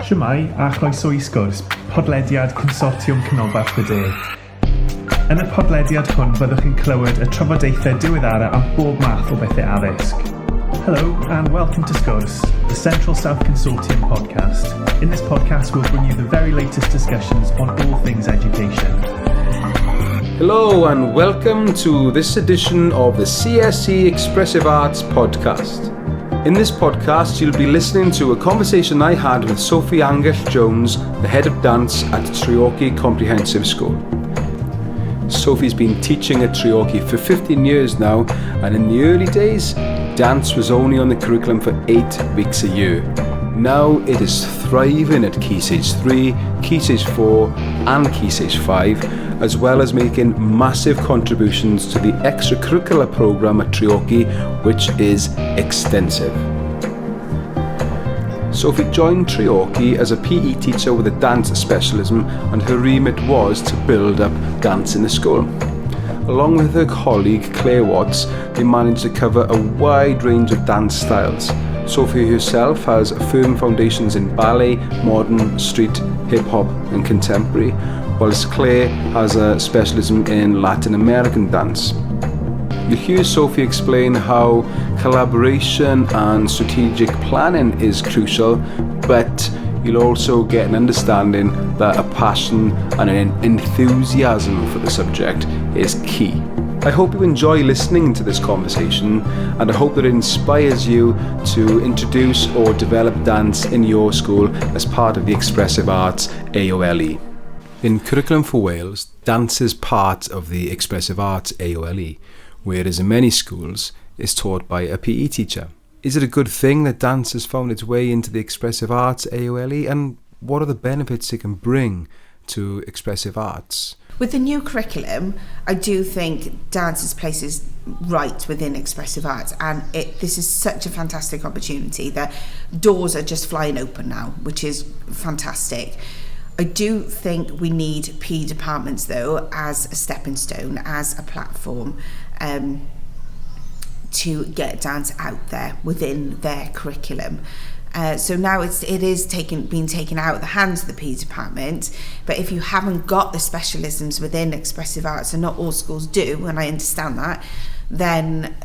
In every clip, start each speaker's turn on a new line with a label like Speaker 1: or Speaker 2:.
Speaker 1: Shwmae a chroeso I Sgwrs, podlediad Consortiwm Canolbarth y De. Yn y podlediad hwn byddwch chi'n clywed y trafodaethau diweddara am bob math o bethau addysg. Hello and welcome to Sgwrs, the Central South Consortium podcast. In this podcast we'll bring you the very latest discussions on all things education.
Speaker 2: Hello and welcome to this edition of the CSC Expressive Arts Podcast. In this podcast, you'll be listening to a conversation I had with Sophie Angell Jones, the head of dance at Treorchy Comprehensive School. Sophie's been teaching at Treorchy for 15 years now, and in the early days, dance was only on the curriculum for 8 weeks a year. Now it is thriving at Key Stage 3, Key Stage 4 and Key Stage 5, as well as making massive contributions to the extracurricular programme at Treorchy, which is extensive. Sophie joined Treorchy as a PE teacher with a dance specialism, and her remit was to build up dance in the school. Along with her colleague Claire Watts, they managed to cover a wide range of dance styles. Sophie herself has firm foundations in ballet, modern, street, hip-hop and contemporary, whilst Claire has a specialism in Latin American dance. You'll hear Sophie explain how collaboration and strategic planning is crucial, but you'll also get an understanding that a passion and an enthusiasm for the subject is key. I hope you enjoy listening to this conversation, and I hope that it inspires you to introduce or develop dance in your school as part of the Expressive Arts AoLE. In Curriculum for Wales, dance is part of the Expressive Arts AoLE, whereas in many schools it's taught by a PE teacher. Is it a good thing that dance has found its way into the Expressive Arts AoLE, and what are the benefits it can bring to expressive arts?
Speaker 3: With the new curriculum, I do think dance's place is right within expressive arts, and this is such a fantastic opportunity that doors are just flying open now, which is fantastic. I do think we need PE departments though as a stepping stone, as a platform to get dance out there within their curriculum. So now it is being taken out of the hands of the PE department, but if you haven't got the specialisms within expressive arts, and not all schools do, and I understand that, then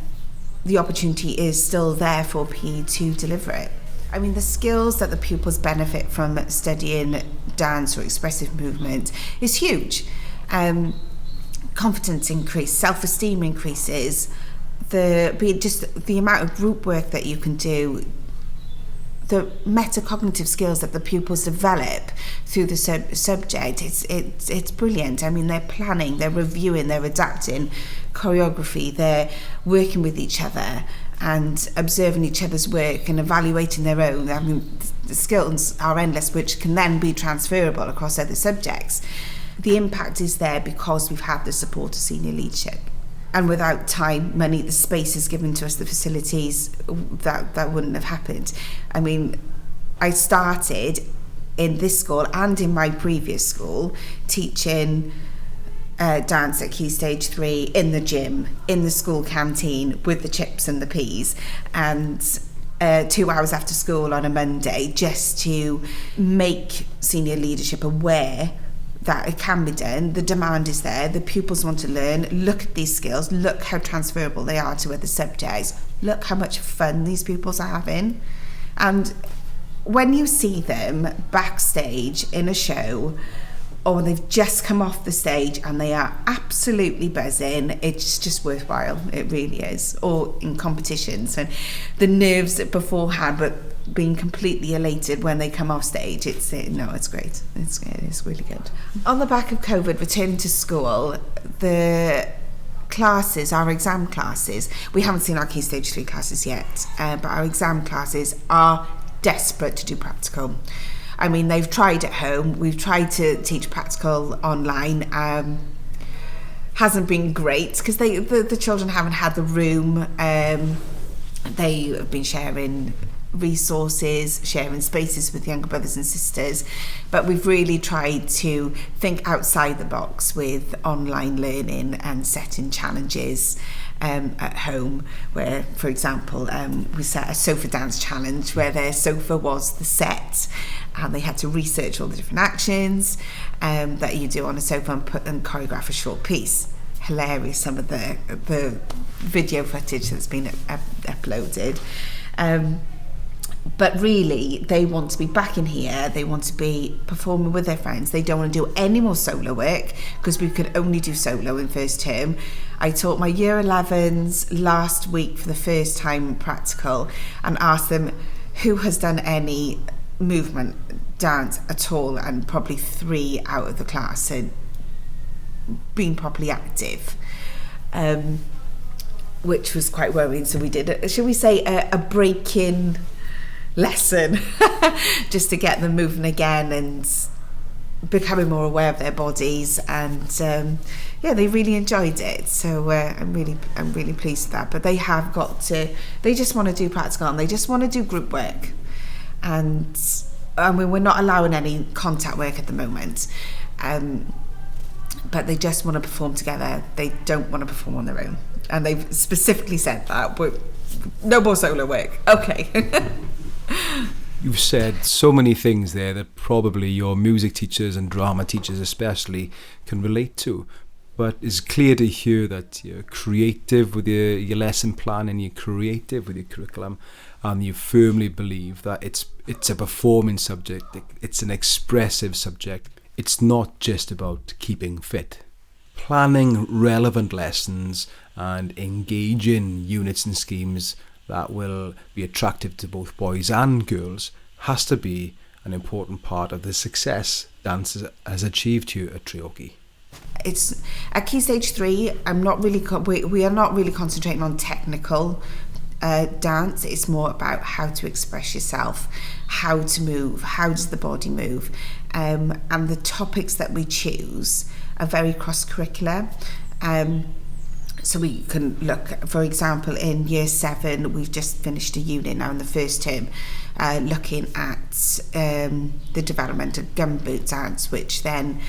Speaker 3: the opportunity is still there for PE to deliver it. I mean, the skills that the pupils benefit from studying dance or expressive movement is huge. Confidence increase, self-esteem increases, the amount of group work that you can do, the metacognitive skills that the pupils develop through the subject, it's brilliant. I mean, they're planning, they're reviewing, they're adapting choreography, they're working with each other and observing each other's work and evaluating their own. I mean, the skills are endless, which can then be transferable across other subjects. The impact is there because we've had the support of senior leadership. And without time, money, the space is given to us, the facilities, that wouldn't have happened. I mean, I started in this school and in my previous school teaching dance at Key Stage 3 in the gym, in the school canteen with the chips and the peas, and 2 hours after school on a Monday, just to make senior leadership aware that it can be done. The demand is there, the pupils want to learn, look at these skills, look how transferable they are to other subjects, look how much fun these pupils are having. And when you see them backstage in a show, or they've just come off the stage and they are absolutely buzzing, it's just worthwhile, it really is. Or in competitions, and the nerves beforehand, but being completely elated when they come off stage, it's great. It's really good. On the back of COVID, returning to school, the classes, our exam classes, we haven't seen our Key Stage 3 classes yet, but our exam classes are desperate to do practical. I mean, they've tried at home, we've tried to teach practical online, hasn't been great because the children haven't had the room. They have been sharing resources, sharing spaces with younger brothers and sisters, but we've really tried to think outside the box with online learning and setting challenges at home, where, for example, we set a sofa dance challenge where their sofa was the set, and they had to research all the different actions that you do on a sofa and choreograph a short piece. Hilarious, some of the video footage that's been uploaded. But really, they want to be back in here. They want to be performing with their friends. They don't want to do any more solo work, because we could only do solo in first term. I taught my year 11s last week for the first time practical, and asked them who has done any movement dance at all, and probably 3 out of the class had been properly active, which was quite worrying. So we did, shall we say, a break-in lesson just to get them moving again and becoming more aware of their bodies, and they really enjoyed it. So I'm really pleased with that. But they just want to do practical, and they just want to do group work, and I mean, we're not allowing any contact work at the moment, but they just want to perform together. They don't want to perform on their own, and they've specifically said that no more solo work. Okay.
Speaker 2: You've said so many things there that probably your music teachers and drama teachers especially can relate to. But it's clear to hear that you're creative with your lesson plan, and you're creative with your curriculum, and you firmly believe that it's a performing subject, it's an expressive subject. It's not just about keeping fit. Planning relevant lessons and engaging units and schemes that will be attractive to both boys and girls has to be an important part of the success dance has achieved here at Treorchy.
Speaker 3: It's at Key Stage 3. We are not really concentrating on technical dance. It's more about how to express yourself, how to move, how does the body move, and the topics that we choose are very cross-curricular. So we can look, for example, in year 7, we've just finished a unit now in the first term, looking at the development of gumboot dance, which then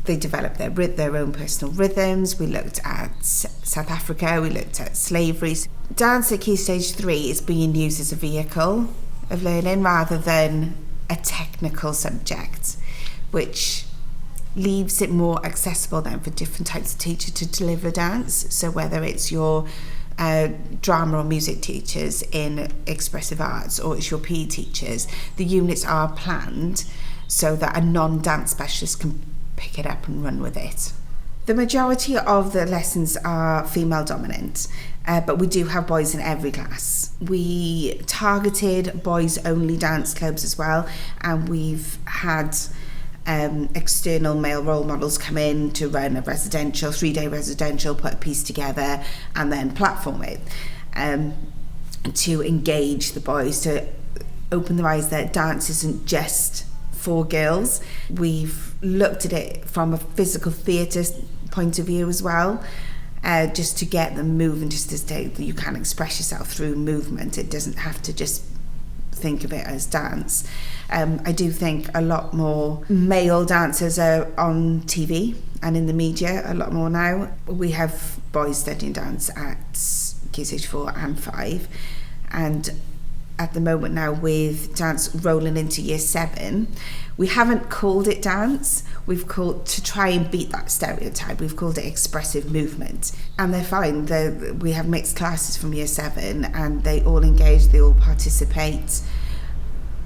Speaker 3: they developed their own personal rhythms. We looked at South Africa, we looked at slavery. Dance at Key Stage 3 is being used as a vehicle of learning rather than a technical subject, which leaves it more accessible then for different types of teachers to deliver dance. So whether it's your drama or music teachers in expressive arts, or it's your PE teachers, the units are planned so that a non-dance specialist can pick it up and run with it. The majority of the lessons are female dominant, but we do have boys in every class. We targeted boys only dance clubs as well, and we've had external male role models come in to run a 3-day residential, put a piece together and then platform it, to engage the boys, to open their eyes that dance isn't just for girls. We've looked at it from a physical theatre point of view as well, just to get them moving, just to say that you can express yourself through movement. It doesn't have to just think of it as dance. I do think a lot more male dancers are on TV and in the media a lot more now. We have boys studying dance at Key Stage 4 and 5, and at the moment now, with dance rolling into year 7, we haven't called it dance. We've called, to try and beat that stereotype, we've called it expressive movement, and they're fine. We have mixed classes from year 7, and they all engage, they all participate.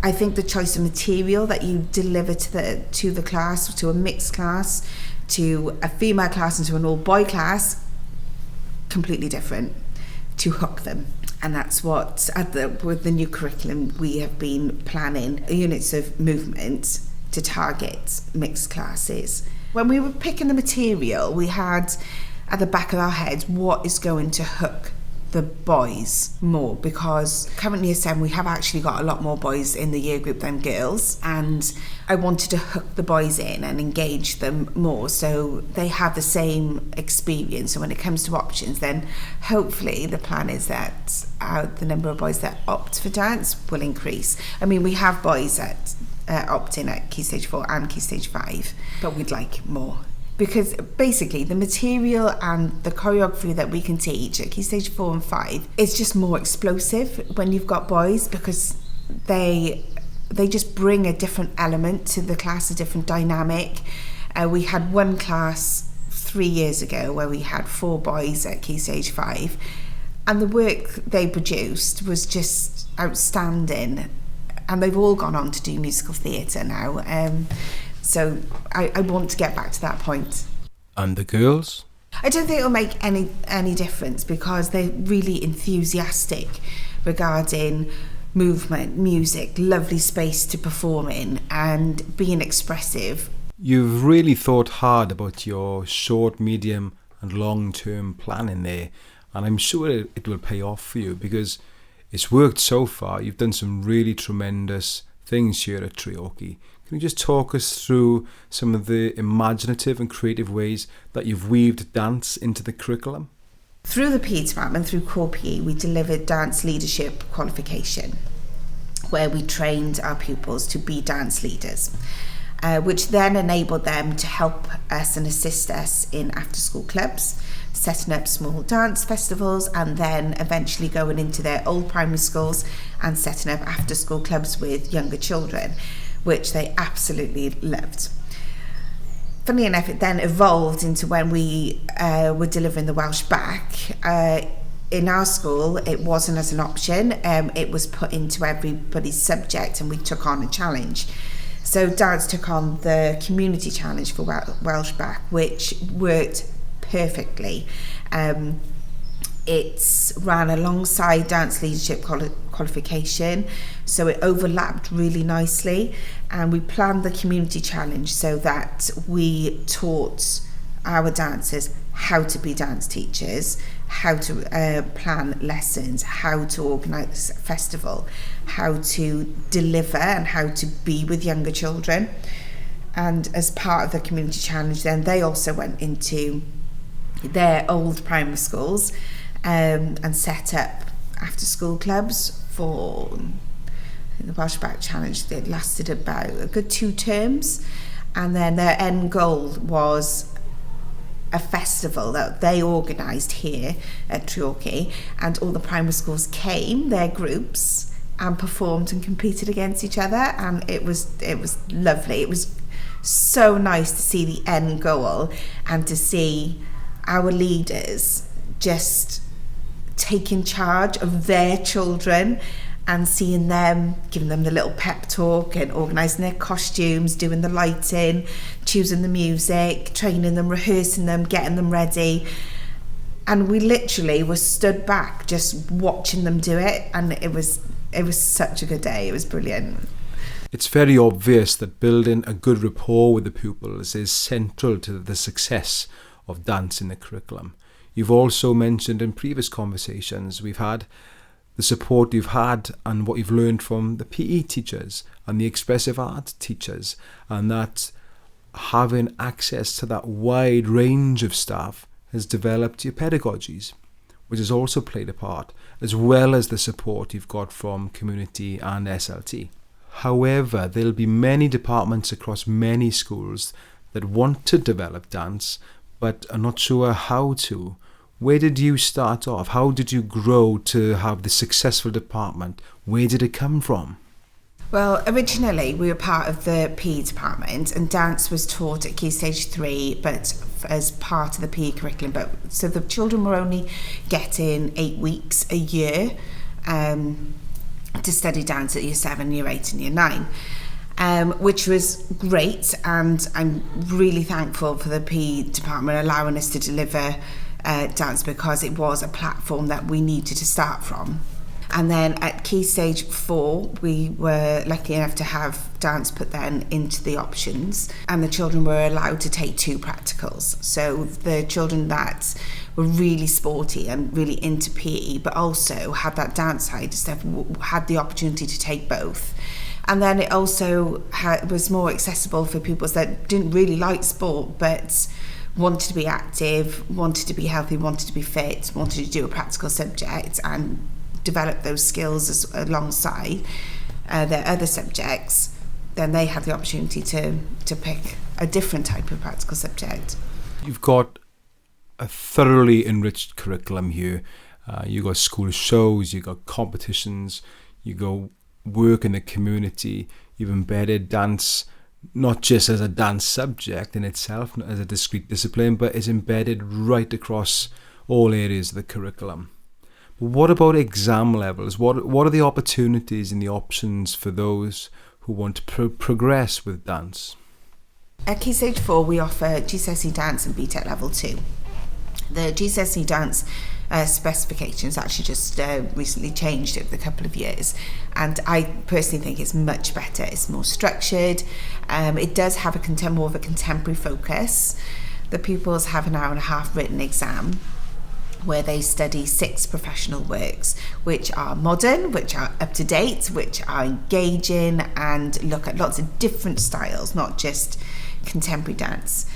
Speaker 3: I think the choice of material that you deliver to the class, to a mixed class, to a female class, and to an all-boy class, completely different, to hook them. And that's what, with the new curriculum, we have been planning units of movement to target mixed classes. When we were picking the material, we had at the back of our heads what is going to hook the boys more, because currently as we have actually got a lot more boys in the year group than girls, and I wanted to hook the boys in and engage them more so they have the same experience. So when it comes to options, then hopefully the plan is that the number of boys that opt for dance will increase. I mean, we have boys that opt in at Key Stage 4 and Key Stage 5, but we'd like more. Because basically the material and the choreography that we can teach at Key Stage 4 and 5 is just more explosive when you've got boys, because they just bring a different element to the class, a different dynamic. We had one class 3 years ago where we had 4 boys at Key Stage 5, and the work they produced was just outstanding, and they've all gone on to do musical theatre now. So I want to get back to that point.
Speaker 2: And the girls?
Speaker 3: I don't think it'll make any difference, because they're really enthusiastic regarding movement, music, lovely space to perform in, and being expressive.
Speaker 2: You've really thought hard about your short, medium and long-term planning there, and I'm sure it will pay off for you, because it's worked so far. You've done some really tremendous things here at Treorchy. Can you just talk us through some of the imaginative and creative ways that you've weaved dance into the curriculum?
Speaker 3: Through the PE department, through Core PE, we delivered dance leadership qualification, where we trained our pupils to be dance leaders, which then enabled them to help us and assist us in after-school clubs, setting up small dance festivals, and then eventually going into their old primary schools and setting up after-school clubs with younger children, which they absolutely loved. Funnily enough, it then evolved into when we were delivering the Welsh back. In our school, it wasn't as an option. It was put into everybody's subject, and we took on a challenge. So dance took on the community challenge for Welsh back, which worked perfectly. It's ran alongside dance leadership qualification, so it overlapped really nicely, and we planned the community challenge so that we taught our dancers how to be dance teachers, how to plan lessons, how to organise a festival, how to deliver, and how to be with younger children. And as part of the community challenge, then they also went into their old primary schools and set up after school clubs for the Welsh Back Challenge. It lasted about a good 2 terms, and then their end goal was a festival that they organised here at Treorchy, and all the primary schools came, their groups, and performed and competed against each other, and it was lovely. It was so nice to see the end goal and to see our leaders just taking charge of their children and seeing them, giving them the little pep talk and organising their costumes, doing the lighting, choosing the music, training them, rehearsing them, getting them ready. And we literally were stood back just watching them do it, and it was such a good day. It was brilliant.
Speaker 2: It's very obvious that building a good rapport with the pupils is central to the success of dance in the curriculum. You've also mentioned in previous conversations we've had the support you've had and what you've learned from the PE teachers and the expressive art teachers, and that having access to that wide range of staff has developed your pedagogies, which has also played a part, as well as the support you've got from community and SLT. However, there'll be many departments across many schools that want to develop dance but are not sure how to. Where did you start off? How did you grow to have the successful department? Where did it come from?
Speaker 3: Well, originally we were part of the PE department, and dance was taught at Key Stage 3, but as part of the PE curriculum. But so the children were only getting 8 weeks a year to study dance at Year 7, Year 8 and Year 9. Which was great, and I'm really thankful for the PE department allowing us to deliver dance, because it was a platform that we needed to start from. And then at Key Stage 4, we were lucky enough to have dance put then into the options, and the children were allowed to take 2 practicals. So the children that were really sporty and really into PE, but also had that dance side stuff, had the opportunity to take both. And then it also was more accessible for pupils that didn't really like sport, but wanted to be active, wanted to be healthy, wanted to be fit, wanted to do a practical subject and develop those skills alongside their other subjects. Then they had the opportunity to pick a different type of practical subject.
Speaker 2: You've got a thoroughly enriched curriculum here. You got school shows, you got competitions, you go work in the community. You've embedded dance not just as a dance subject in itself, not as a discrete discipline, but it's embedded right across all areas of the curriculum. But what about exam levels? What are the opportunities and the options for those who want to progress with dance?
Speaker 3: At Key Stage 4, we offer GCSE Dance and BTEC Level 2. The GCSE Dance specifications actually just recently changed over the couple of years, and I personally think it's much better. It's more structured. It does have more of a contemporary focus. The pupils have an hour and a half written exam where they study 6 professional works, which are modern, which are up to date, which are engaging, and look at lots of different styles, not just contemporary dance.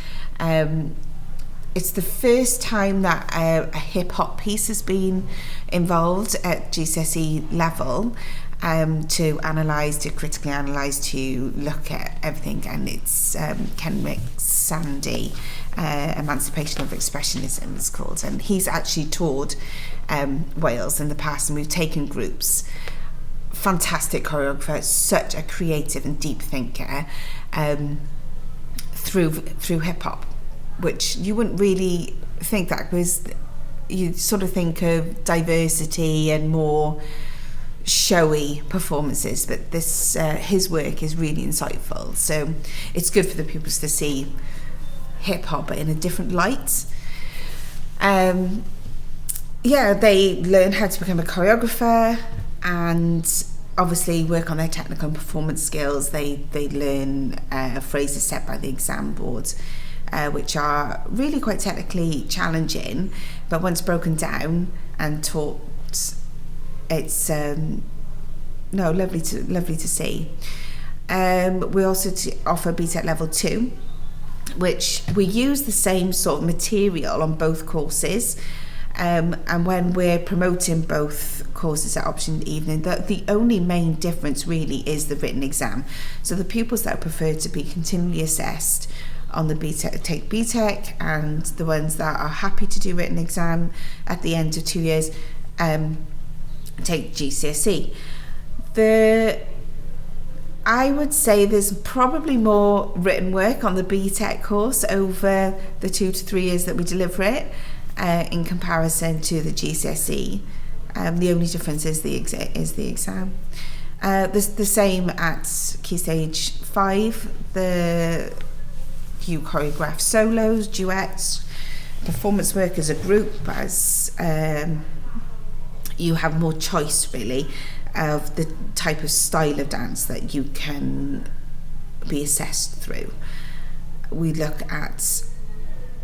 Speaker 3: It's the first time that a hip-hop piece has been involved at GCSE level, to analyse, to critically analyse, to look at everything. And it's Kenrick Sandy, Emancipation of Expressionism is called. And he's actually toured Wales in the past, and we've taken groups. Fantastic choreographer, such a creative and deep thinker, through hip-hop, which you wouldn't really think that, because you sort of think of diversity and more showy performances, but this his work is really insightful. So it's good for the pupils to see hip-hop in a different light. They learn how to become a choreographer and obviously work on their technical and performance skills. They learn phrases set by the exam board, which are really quite technically challenging, but once broken down and taught, it's lovely to see. We also offer BTEC Level 2, which we use the same sort of material on both courses, and when we're promoting both courses at Option Evening, the only main difference really is the written exam. So the pupils that prefer to be continually assessed on the BTEC take BTEC, and the ones that are happy to do written exam at the end of 2 years take GCSE. I would say there's probably more written work on the BTEC course over the 2 to 3 years that we deliver it, in comparison to the GCSE. The only difference is the exam. The same at Key Stage 5. You choreograph solos, duets, performance work as a group, as you have more choice really of the type of style of dance that you can be assessed through. We look at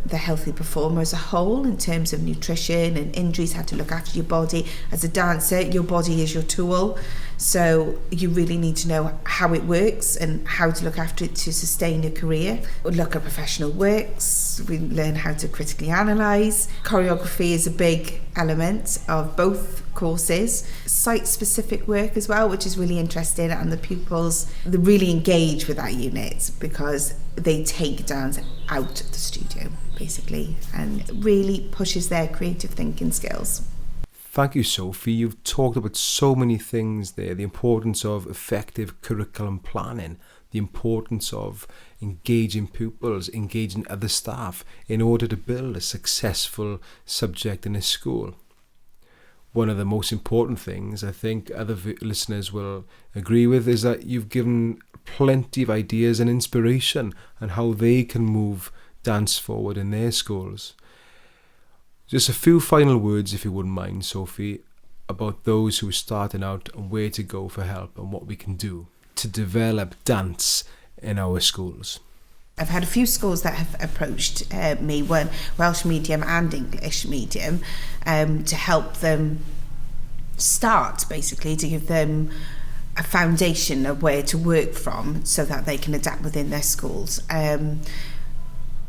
Speaker 3: the healthy performer as a whole in terms of nutrition and injuries, how to look after your body. As a dancer, your body is your tool, so you really need to know how it works and how to look after it to sustain your career. We look at professional works, we learn how to critically analyse. Choreography is a big element of both courses. Site-specific work as well, which is really interesting, and the pupils, they really engage with that unit because they take dance out of the studio basically, and really pushes their creative thinking skills.
Speaker 2: Thank you, Sophie. You've talked about so many things there. The importance of effective curriculum planning, the importance of engaging pupils, engaging other staff in order to build a successful subject in a school. One of the most important things I think other listeners will agree with is that you've given plenty of ideas and inspiration on how they can move dance forward in their schools. Just a few final words, if you wouldn't mind, Sophie. about those who are starting out and where to go for help and what we can do to develop dance in our schools?
Speaker 3: I've had a few schools that have approached me, one Welsh medium and English medium, to help them start, basically, to give them a foundation of where to work from so that they can adapt within their schools. And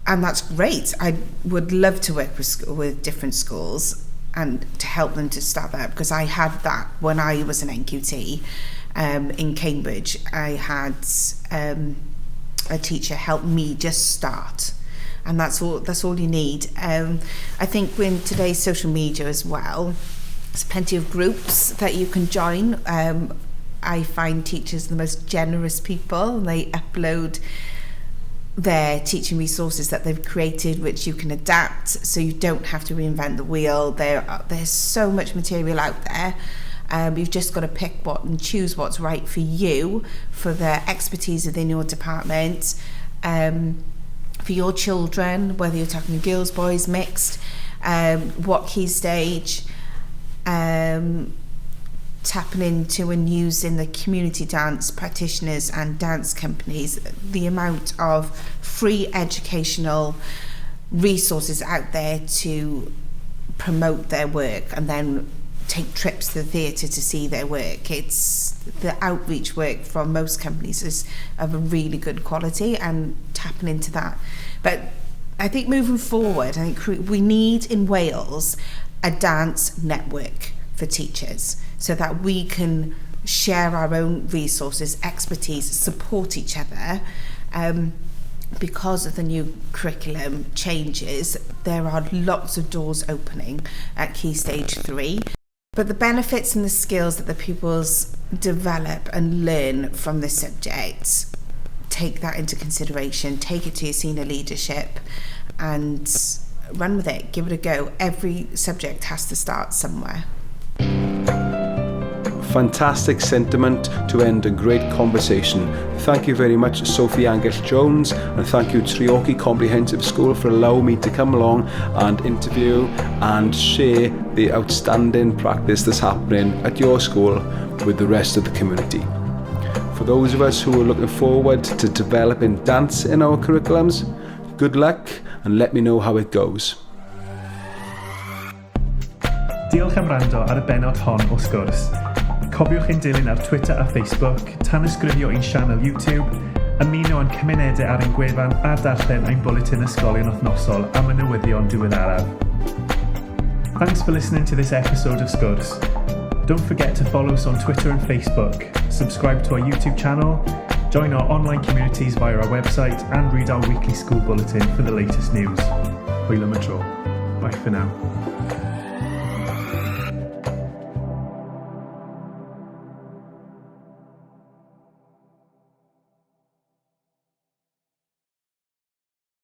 Speaker 3: that's great. I would love to work with different schools and to help them to start that, because I had that when I was an NQT in Cambridge. I had a teacher help me just start, and that's all you need. I think in today's social media as well, there's plenty of groups that you can join. I find teachers the most generous people, and they upload their teaching resources that they've created, which you can adapt, so you don't have to reinvent the wheel. There's so much material out there. You've just got to pick and choose what's right for you, for the expertise within your department, for your children, whether you're talking girls, boys, mixed, what key stage, tapping into and using the community dance practitioners and dance companies, the amount of free educational resources out there to promote their work and then take trips to the theatre to see their work. It's the outreach work from most companies is of a really good quality, and tapping into that. But I think moving forward, I think we need in Wales a dance network for teachers, so that we can share our own resources, expertise, support each other. Because of the new curriculum changes, there are lots of doors opening at Key Stage 3. But the benefits and the skills that the pupils develop and learn from this subject, take that into consideration, take it to your senior leadership and run with it, give it a go. Every subject has to start somewhere.
Speaker 2: Fantastic sentiment to end a great conversation. Thank you very much, Sophie Angell Jones, and thank you, Treorchy Comprehensive School, for allowing me to come along and interview and share the outstanding practice that's happening at your school with the rest of the community. For those of us who are looking forward to developing dance in our curriculums, good luck and let me know how it goes.
Speaker 1: Diolch am wrando ar y bennod hon o Sgwrs. Cofiwch ein dilyn ar Twitter a Facebook, tanysgrifio ein sianel YouTube, ymuno yn cymunedau ar ein gwefan a darllen ein bwletin ysgolion wythnosol am y newyddion diweddaraf. Thanks for listening to this episode of Sgwrs. Don't forget to follow us on Twitter and Facebook, subscribe to our YouTube channel, join our online communities via our website, and read our weekly school bulletin for the latest news. Hwyl am y tro. Bye for now.